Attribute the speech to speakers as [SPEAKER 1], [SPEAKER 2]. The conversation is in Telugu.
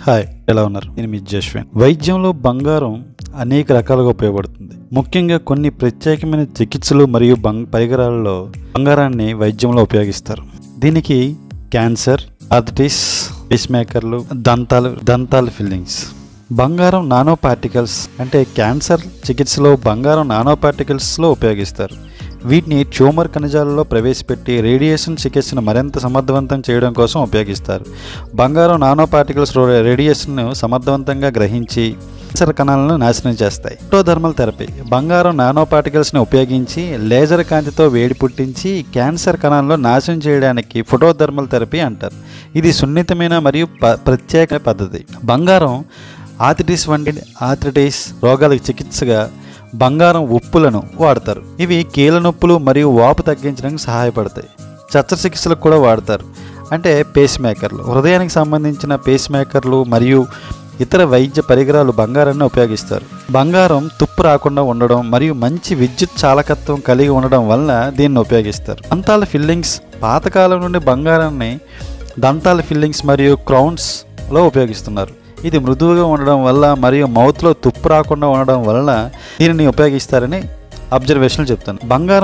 [SPEAKER 1] హాయ్, ఎలా ఉన్నారు? నేను మీ జశ్విన్. వైద్యంలో బంగారం అనేక రకాలుగా ఉపయోగపడుతుంది. ముఖ్యంగా కొన్ని ప్రత్యేకమైన చికిత్సలు మరియు పరికరాలలో బంగారాన్ని వైద్యంలో ఉపయోగిస్తారు. దీనికి క్యాన్సర్, ఆర్థరైటిస్, పేస్ మేకర్లు, దంతాల ఫిల్లింగ్స్. బంగారం నానో పార్టికల్స్ అంటే క్యాన్సర్ చికిత్సలో బంగారం నానో పార్టికల్స్లో ఉపయోగిస్తారు. వీటిని ట్యూమర్ కణజాలలో ప్రవేశపెట్టి రేడియేషన్ చికిత్సను మరింత సమర్థవంతం చేయడం కోసం ఉపయోగిస్తారు. బంగారం నానో పార్టికల్స్ రేడియేషన్ను సమర్థవంతంగా గ్రహించి క్యాన్సర్ కణాలను నాశనం చేస్తాయి. ఫోటోథర్మల్ థెరపీ. బంగారం నానో పార్టికల్స్ని ఉపయోగించి లేజర్ కాంతితో వేడి పుట్టించి క్యాన్సర్ కణాలను నాశనం చేయడానికి ఫోటోథర్మల్ థెరపీ అంటారు. ఇది సున్నితమైన మరియు ప్రత్యేక పద్ధతి. బంగారం ఆర్థరైటిస్ రోగాలకు చికిత్సగా బంగారం ఉప్పులను వాడతారు. ఇవి కీళ్ళ నొప్పులు మరియు వాపు తగ్గించడానికి సహాయపడతాయి. శస్త్రచికిత్సలకు కూడా వాడతారు. అంటే పేస్ మేకర్లు, హృదయానికి సంబంధించిన పేస్ మేకర్లు మరియు ఇతర వైద్య పరికరాలు బంగారాన్ని ఉపయోగిస్తారు. బంగారం తుప్పు రాకుండా ఉండడం మరియు మంచి విద్యుత్ చాలకత్వం కలిగి ఉండడం వలన దీన్ని ఉపయోగిస్తారు. దంతాల ఫిల్లింగ్స్. పాతకాలం నుండి బంగారాన్ని దంతాల ఫిల్లింగ్స్ మరియు క్రౌన్స్లో ఉపయోగిస్తున్నారు. ఇది మృదువుగా ఉండడం వల్ల మరియు మౌత్లో తుప్పు రాకుండా ఉండడం వలన దీనిని ఉపయోగిస్తారని అబ్జర్వేషన్లు చెప్తాను. బంగారం